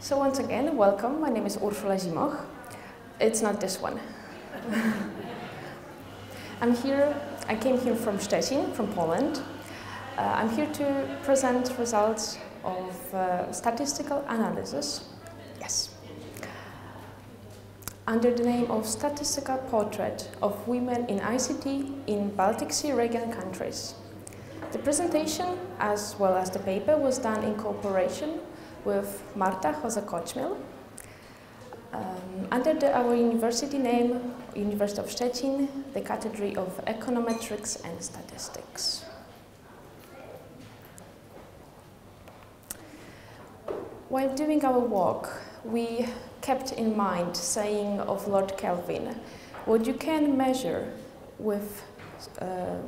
So once again, welcome. My name is Ursula Zimoch. It's not this one. I came here from Szczecin, from Poland. I'm here to present results of statistical analysis. Yes. Under the name of Statistical Portrait of Women in ICT in Baltic Sea region countries. The presentation, as well as the paper, was done in cooperation with Marta Hoza-Koćmiel, under our university name, University of Szczecin, the Cathedral of Econometrics and Statistics. While doing our work, we kept in mind saying of Lord Kelvin, what you can measure with,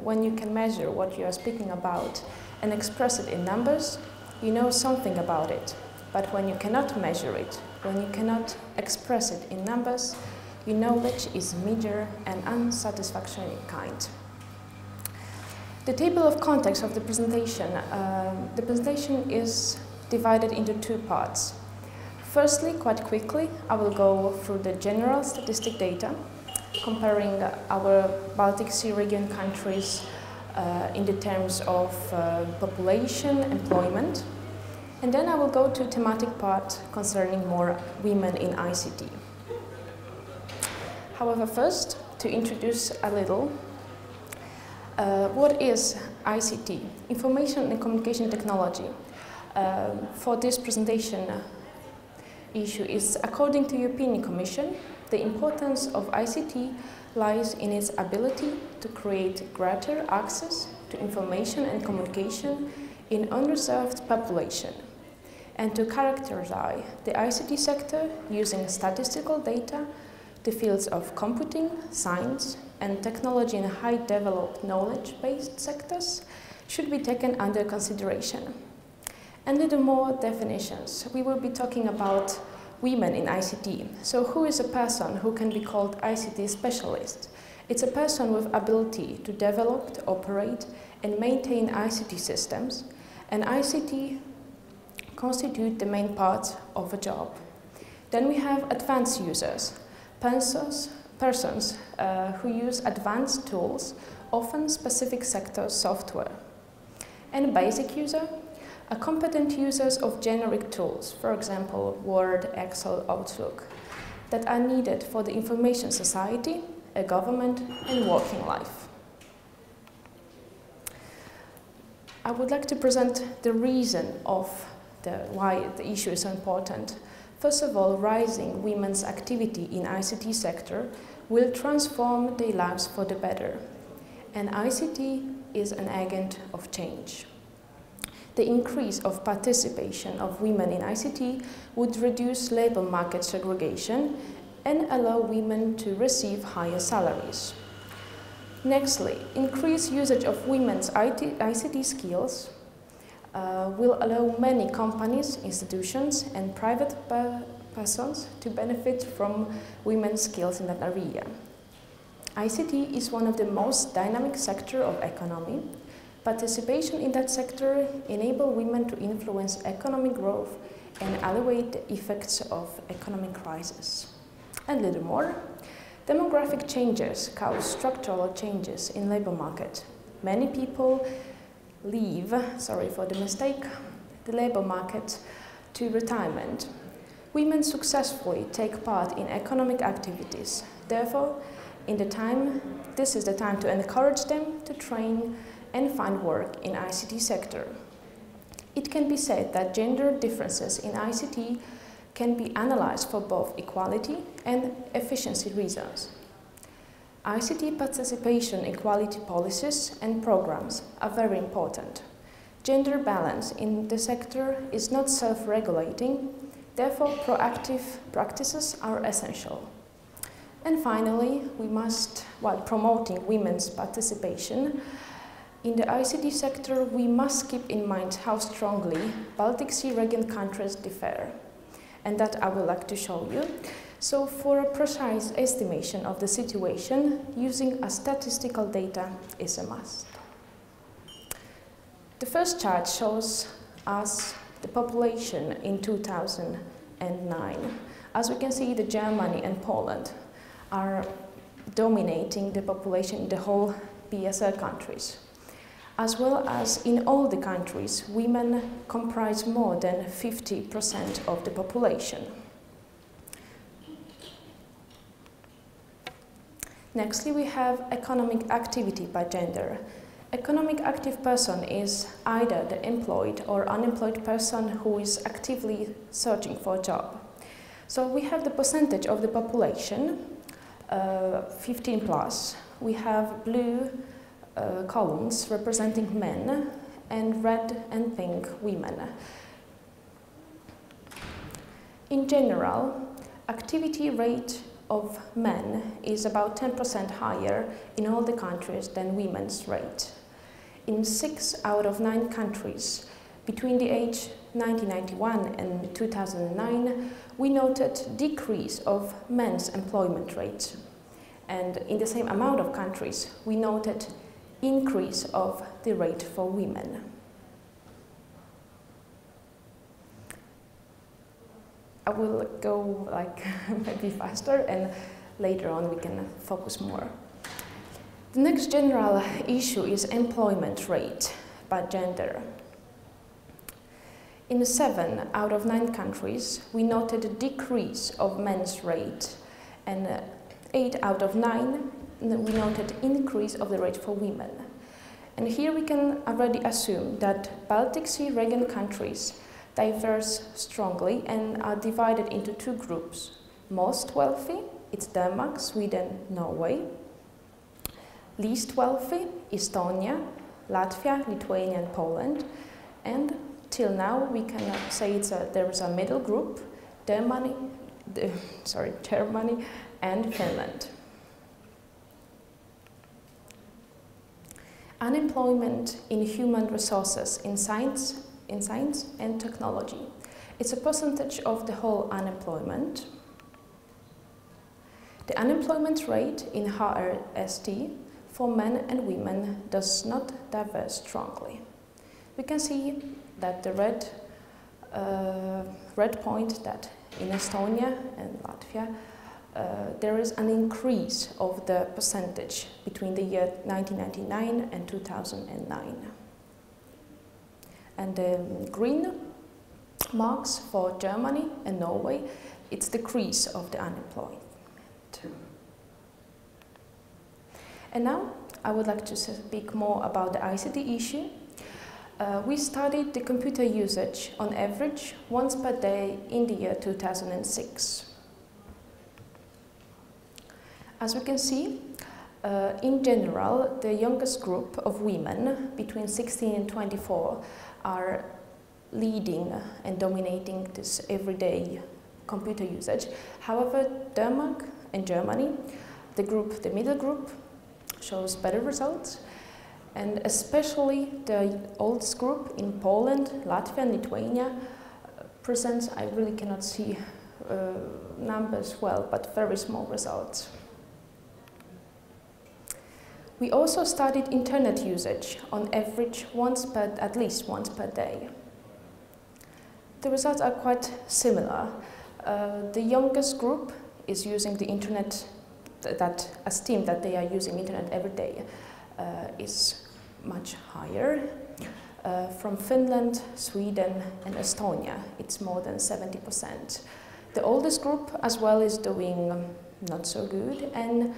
when you can measure what you are speaking about and express it in numbers, you know something about it. But when you cannot measure it, when you cannot express it in numbers, your knowledge is meager and unsatisfactory in kind. The table of contents of the presentation is divided into two parts. Firstly, quite quickly, I will go through the general statistic data, comparing our Baltic Sea region countries in the terms of population, employment, and then I will go to thematic part concerning more women in ICT. However, first, to introduce a little, what is ICT? Information and Communication Technology. For this presentation issue is, according to European Commission, the importance of ICT lies in its ability to create greater access to information and communication in unreserved population, and to characterize the ICT sector using statistical data, the fields of computing, science, and technology in high developed knowledge-based sectors should be taken under consideration. And little more definitions. We will be talking about women in ICT. So who is a person who can be called ICT specialist? It's a person with ability to develop, operate, and maintain ICT systems, and ICT constitute the main part of a job. Then we have advanced users, persons who use advanced tools, often specific sector software. And basic user, a competent users of generic tools, for example, Word, Excel, Outlook, that are needed for the information society, a government, and working life. I would like to present the reason of why the issue is so important. First of all, rising women's activity in ICT sector will transform their lives for the better. And ICT is an agent of change. The increase of participation of women in ICT would reduce labor market segregation and allow women to receive higher salaries. Nextly, increased usage of women's ICT skills will allow many companies, institutions, and private persons to benefit from women's skills in that area. ICT is one of the most dynamic sectors of economy. Participation in that sector enables women to influence economic growth and alleviate the effects of economic crisis. And little more, demographic changes cause structural changes in labor market. Many people leave, sorry for the mistake, the labor market to retirement. Women successfully take part in economic activities. Therefore, this is the time to encourage them to train and find work in ICT sector. It can be said that gender differences in ICT can be analyzed for both equality and efficiency reasons. ICT participation equality policies and programs are very important. Gender balance in the sector is not self-regulating, therefore proactive practices are essential. And finally, we must, while promoting women's participation in the ICT sector, we must keep in mind how strongly Baltic Sea region countries differ, and that I would like to show you. So for a precise estimation of the situation, using a statistical data is a must. The first chart shows us the population in 2000 2009. As we can see, Germany and Poland are dominating the population in the whole BSL countries. As well as in all the countries, women comprise more than 50% of the population. Nextly, we have economic activity by gender. Economic active person is either the employed or unemployed person who is actively searching for a job. So we have the percentage of the population, 15 plus. We have blue columns representing men and red and pink women. In general, activity rate of men is about 10% higher in all the countries than women's rate. In 6 out of 9 countries, between the age 1991 and 2009, we noted decrease of men's employment rate. And in the same amount of countries, we noted increase of the rate for women. I will go maybe faster, and later on we can focus more. The next general issue is employment rate by gender. In 7 out of 9 countries, we noted a decrease of men's rate, and 8 out of 9 we noted increase of the rate for women. And here we can already assume that Baltic Sea region countries diverge strongly and are divided into 2 groups. Most wealthy, it's Denmark, Sweden, Norway. Least wealthy, Estonia, Latvia, Lithuania, and Poland. And till now, we can say there is a middle group, Germany and Finland. Unemployment in human resources in science and technology. It's a percentage of the whole unemployment. The unemployment rate in HRST for men and women does not diverge strongly. We can see that the red point that in Estonia and Latvia there is an increase of the percentage between the year 1999 and 2009. And the green marks for Germany and Norway, it's decrease of the unemployment. And now I would like to speak more about the ICT issue. We studied the computer usage on average once per day in the year 2006. As we can see, in general, the youngest group of women between 16 and 24 are leading and dominating this everyday computer usage. However, Denmark and Germany, the middle group, shows better results. And especially the oldest group in Poland, Latvia and Lithuania presents, I really cannot see numbers well, but very small results. We also studied internet usage on average at least once per day. The results are quite similar. The youngest group is using the internet, that esteemed that they are using internet every day is much higher. From Finland, Sweden and Estonia, it's more than 70%. The oldest group as well is doing not so good, and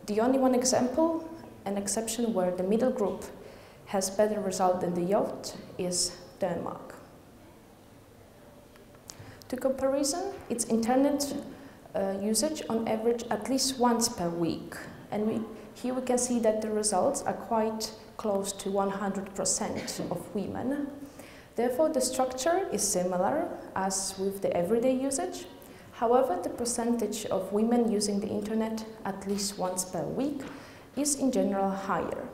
the only one exception where the middle group has better result than the youth is Denmark. To comparison, it's internet usage on average at least once per week, and here we can see that the results are quite close to 100% of women. Therefore, the structure is similar as with the everyday usage. However, the percentage of women using the internet at least once per week is in general higher.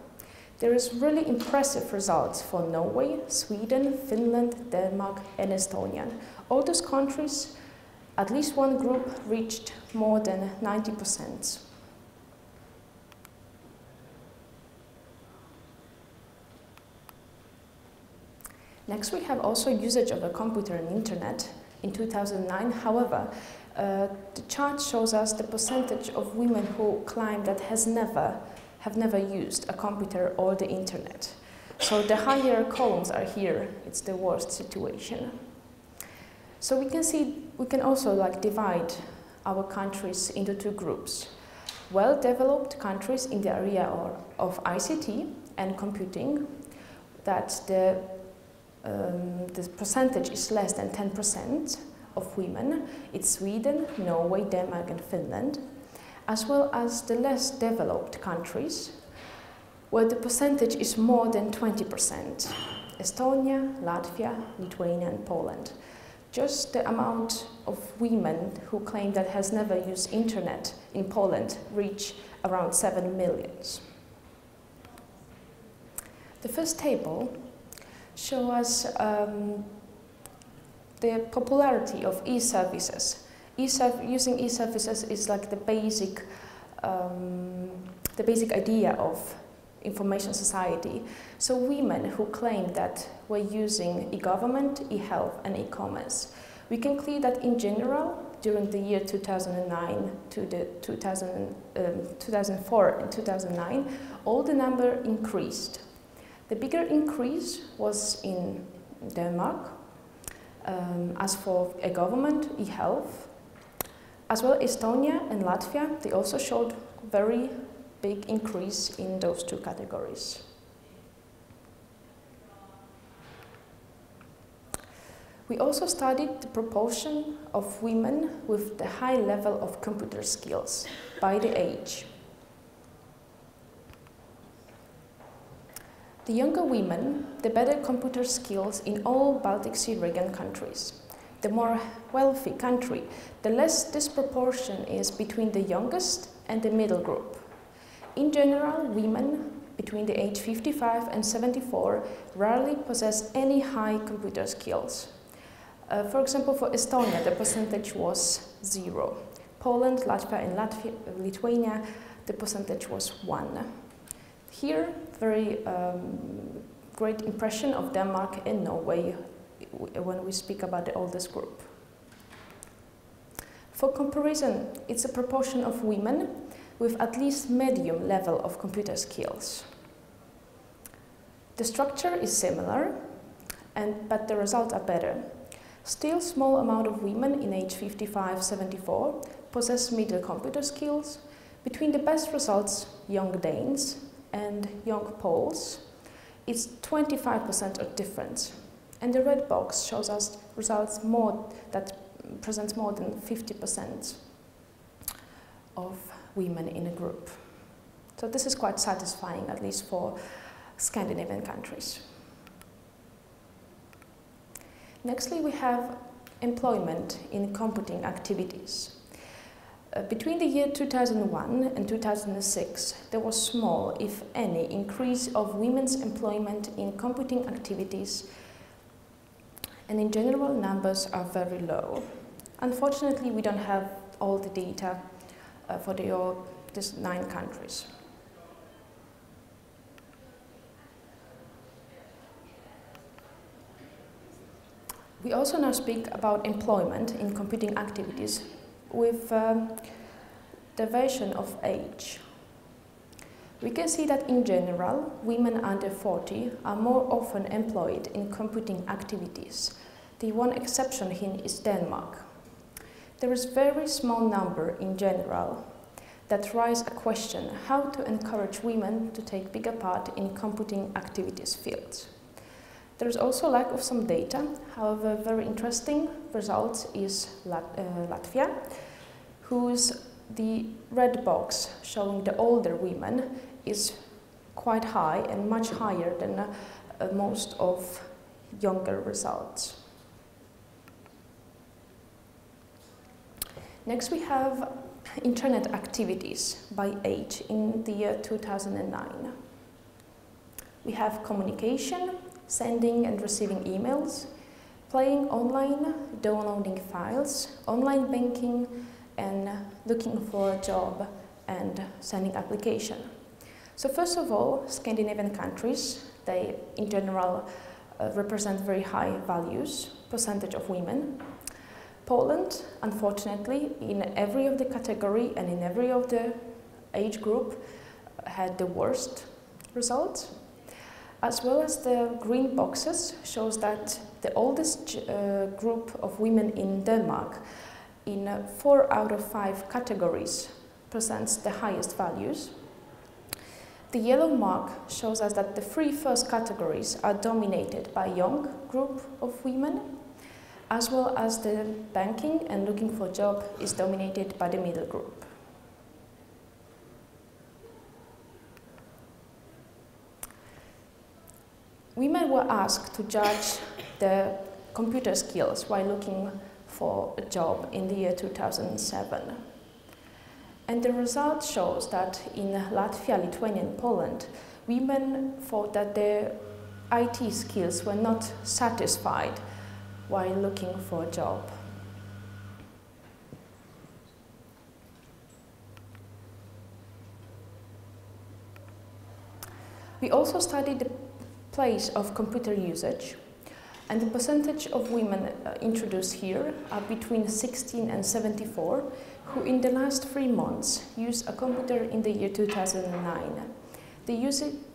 There is really impressive results for Norway, Sweden, Finland, Denmark and Estonia. All those countries, at least one group reached more than 90%. Next, we have also usage of the computer and internet in 2009. However, the chart shows us the percentage of women who claim that have never used a computer or the internet. So the higher columns are here. It's the worst situation. So we can also divide our countries into two groups. Well-developed countries in the area of ICT and computing, that the percentage is less than 10% of women. It's Sweden, Norway, Denmark and Finland, as well as the less developed countries, where the percentage is more than 20%. Estonia, Latvia, Lithuania and Poland. Just the amount of women who claim that has never used internet in Poland reach around 7 million. The first table shows us the popularity of e-services. Using e-services is like the basic idea of information society. So women who claim that we're using e-government, e-health and e-commerce, we can clear that in general, during the year 2009 to the 2004 and 2009, all the number increased. The bigger increase was in Denmark, as for e-government, e-health, as well Estonia and Latvia, they also showed very big increase in those two categories. We also studied the proportion of women with the high level of computer skills by the age. The younger women, the better computer skills in all Baltic Sea region countries. The more wealthy country, the less this proportion is between the youngest and the middle group. In general, women between the age 55 and 74 rarely possess any high computer skills. For example, for Estonia, the percentage was 0. Poland, Latvia and Lithuania, the percentage was 1. Here, very great impression of Denmark and Norway when we speak about the oldest group. For comparison, it's a proportion of women with at least medium level of computer skills. The structure is similar, but the results are better. Still, small amount of women in age 55-74 possess middle computer skills. Between the best results, young Danes and young Poles, it's 25% of difference. And the red box shows us results that presents more than 50% of women in a group. So this is quite satisfying, at least for Scandinavian countries. Nextly, we have employment in computing activities. Between the year 2001 and 2006, there was small, if any, increase of women's employment in computing activities, and in general, numbers are very low. Unfortunately, we don't have all the data for these 9 countries. We also now speak about employment in computing activities with division of age. We can see that in general, women under 40 are more often employed in computing activities. The one exception here is Denmark. There is a very small number in general that raise a question how to encourage women to take bigger part in computing activities fields. There is also lack of some data. However, very interesting result is Latvia, whose the red box showing the older women is quite high and much higher than most of younger results. Next, we have internet activities by age in the year 2009. We have communication, sending and receiving emails, playing online, downloading files, online banking, and looking for a job and sending application. So first of all, Scandinavian countries, they in general represent very high values, percentage of women. Poland, unfortunately, in every of the category and in every of the age group had the worst results. As well as the green boxes shows that the oldest group of women in Denmark in 4 out of 5 categories presents the highest values. The yellow mark shows us that the 3 first categories are dominated by a young group of women, as well as the banking and looking for a job is dominated by the middle group. Women were asked to judge the computer skills while looking for a job in the year 2007. And the result shows that in Latvia, Lithuania and Poland, women thought that their IT skills were not satisfied while looking for a job. We also studied the place of computer usage, and the percentage of women introduced here are between 16 and 74, who in the last 3 months used a computer in the year 2009. The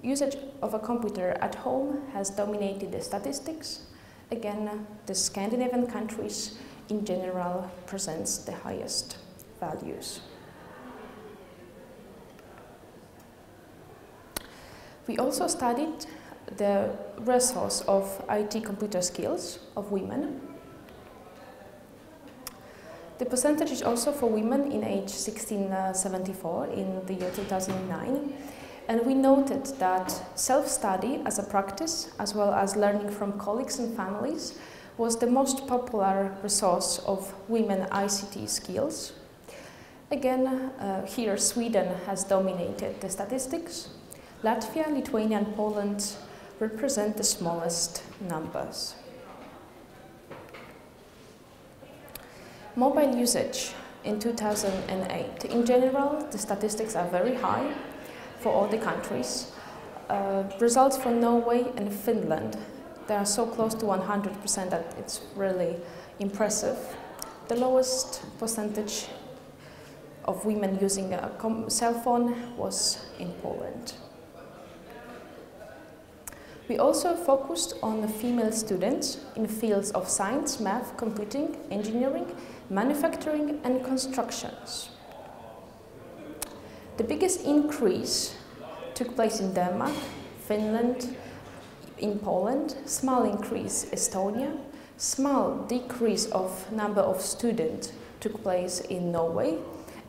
usage of a computer at home has dominated the statistics. Again, the Scandinavian countries in general presents the highest values. We also studied the resource of IT computer skills of women. The percentage is also for women in age 16-74 in the year 2009. And we noted that self-study as a practice, as well as learning from colleagues and families, was the most popular resource of women ICT skills. Again, here Sweden has dominated the statistics. Latvia, Lithuania and Poland represent the smallest numbers. Mobile usage in 2008. In general, the statistics are very high for all the countries. Results for Norway and Finland, they are so close to 100% that it's really impressive. The lowest percentage of women using a cell phone was in Poland. We also focused on the female students in fields of science, math, computing, engineering, manufacturing and constructions. The biggest increase took place in Denmark, Finland, in Poland, small increase Estonia, small decrease of number of students took place in Norway,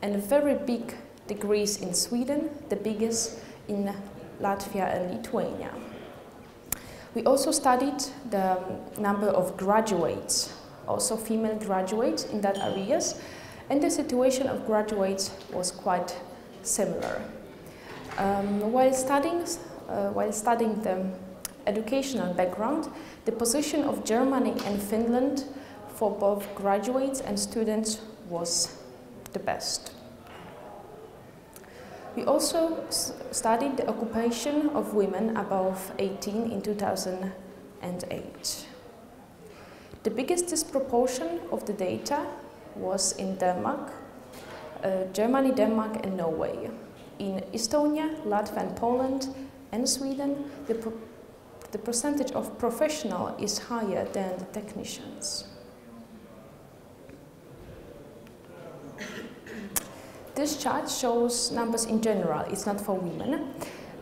and a very big decrease in Sweden, the biggest in Latvia and Lithuania. We also studied the number of graduates, also female graduates in that areas, and the situation of graduates was quite similar. While studying the educational background, the position of Germany and Finland for both graduates and students was the best. We also studied the occupation of women above 18 in 2008. The biggest disproportion of the data was in Denmark, Germany, Denmark and Norway. In Estonia, Latvia and Poland and Sweden, the percentage of professional is higher than the technicians. This chart shows numbers in general, it's not for women.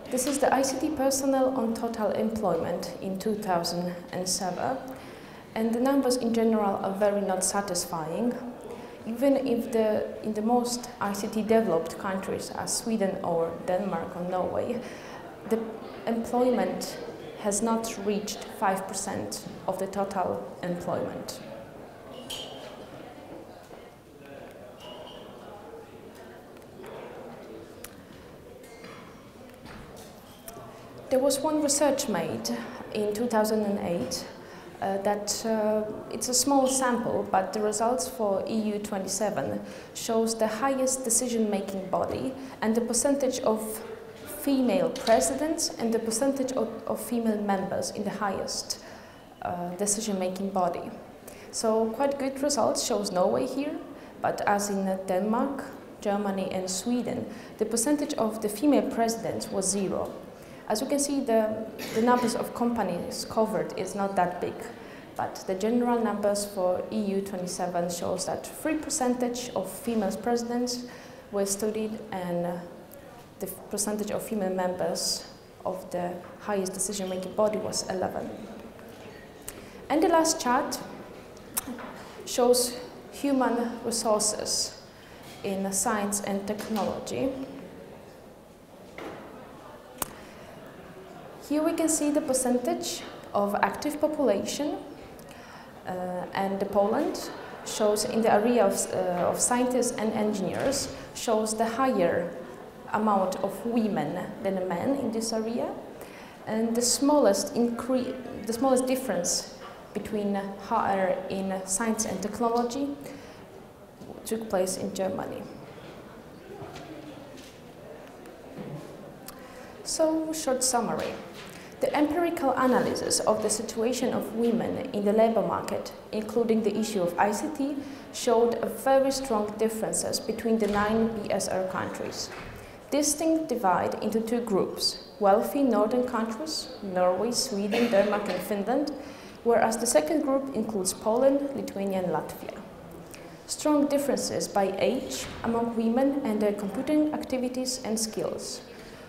This is the ICT personnel on total employment in 2007. And the numbers in general are very not satisfying. Even if in the most ICT developed countries as Sweden or Denmark or Norway, the employment has not reached 5% of the total employment. There was one research made in 2008 that it's a small sample, but the results for EU 27 shows the highest decision-making body and the percentage of female presidents and the percentage of female members in the highest decision-making body. So quite good results shows Norway here, but as in Denmark, Germany and Sweden, the percentage of the female presidents was 0. As you can see, the numbers of companies covered is not that big, but the general numbers for EU 27 shows that 3% of female presidents were studied, and the percentage of female members of the highest decision-making body was 11. And the last chart shows human resources in science and technology. Here we can see the percentage of active population, and Poland shows in the area of scientists and engineers shows the higher amount of women than men in this area, and the smallest difference between higher in science and technology took place in Germany. So, short summary. The empirical analysis of the situation of women in the labor market, including the issue of ICT, showed very strong differences between the 9 BSR countries. This thing divided into 2 groups: wealthy northern countries, Norway, Sweden, Denmark and Finland, whereas the second group includes Poland, Lithuania and Latvia. Strong differences by age among women and their computing activities and skills.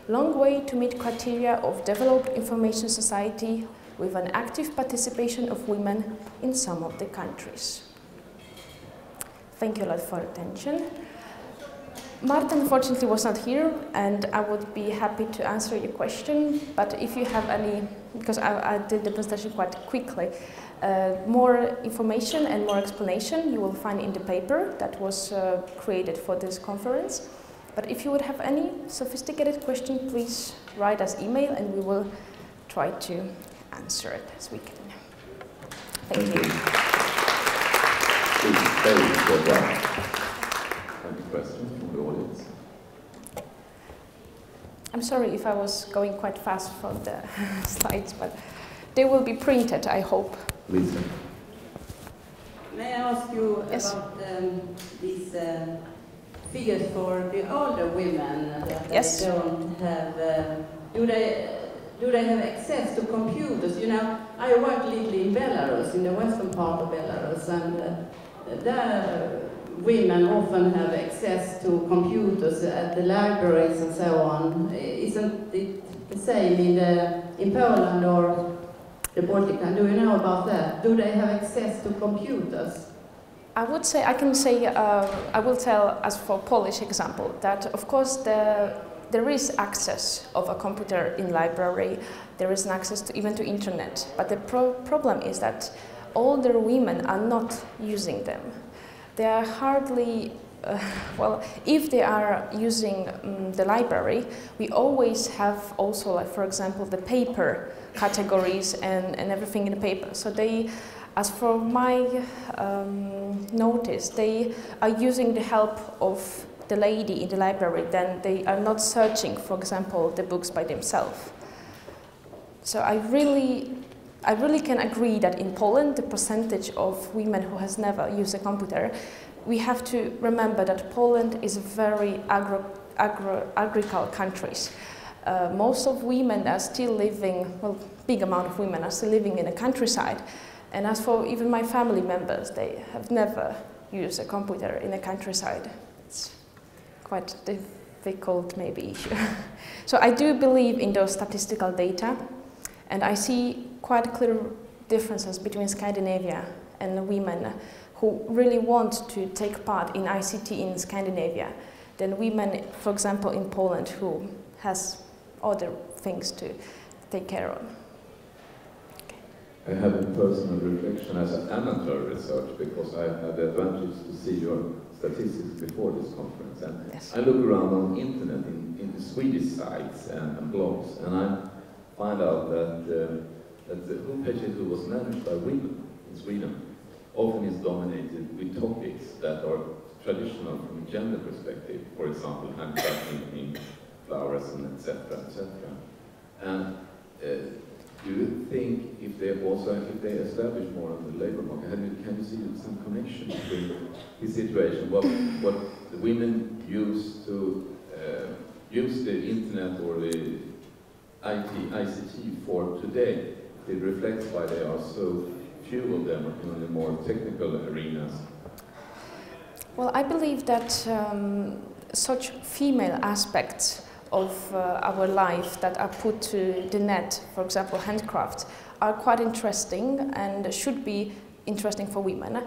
Long way to meet criteria of developed information society with an active participation of women in some of the countries. Thank you a lot for attention. Marta unfortunately was not here, and I would be happy to answer your question, but if you have any, because I did the presentation quite quickly, more information and more explanation you will find in the paper that was created for this conference. But if you would have any sophisticated question, please write us email and we will try to answer it as we can. Thank you. Any questions from the audience? I'm sorry if I was going quite fast for the slides, but they will be printed, I hope. Lisa. May I ask you about these figures for the older women that they don't have? Do they have access to computers? You know, I work lately in Belarus, in the western part of Belarus, and there women often have access to computers at the libraries and so on. Isn't it the same in Poland or the Baltic? Do you know about that? Do they have access to computers? I would say, I will tell, as for Polish example, that of course there is access of a computer in library, there is an access to, even to internet, but the problem is that older women are not using them. They are hardly, well, if they are using the library, we always have also, like, for example, the paper categories and everything in the paper. So they, as for my notice, they are using the help of the lady in the library, then they are not searching, for example, the books by themselves. So I really can agree that in Poland, the percentage of women who has never used a computer, we have to remember that Poland is a very agricultural country. Most of women are still living, well, big amount of women are still living in the countryside. And as for even my family members, they have never used a computer in the countryside. It's quite difficult, maybe, issue. So I do believe in those statistical data, and I see quite clear differences between Scandinavia and women who really want to take part in ICT in Scandinavia than women, for example, in Poland, who has other things to take care of. I have a personal reflection as an amateur researcher, because I had the advantage to see your statistics before this conference. And yes. I look around on the internet in the Swedish sites and blogs, and I find out that the homepages who was managed by women in Sweden often is dominated with topics that are traditional from a gender perspective. For example, handcrafting, flowers, and etc., etc. And do you think if they establish more on the labor market, can you see some connection between the situation, what the women use to use the internet or the ICT for today? It reflects why there are so few of them in the more technical arenas. Well, I believe that such female aspects of our life that are put to the net, for example, handcrafts, are quite interesting and should be interesting for women.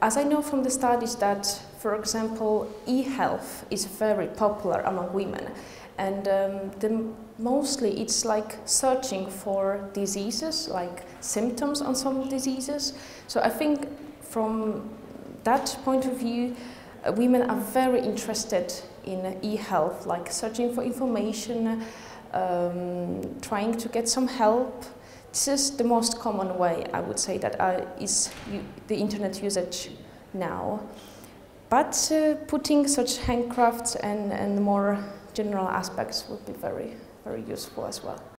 As I know from the studies that, for example, e-health is very popular among women, and mostly it's like searching for diseases, like symptoms on some diseases. So I think from that point of view, women are very interested in e-health, like searching for information, trying to get some help. This is the most common way, I would say, that is the internet usage now. But putting such handcrafts and more general aspects would be very, very useful as well.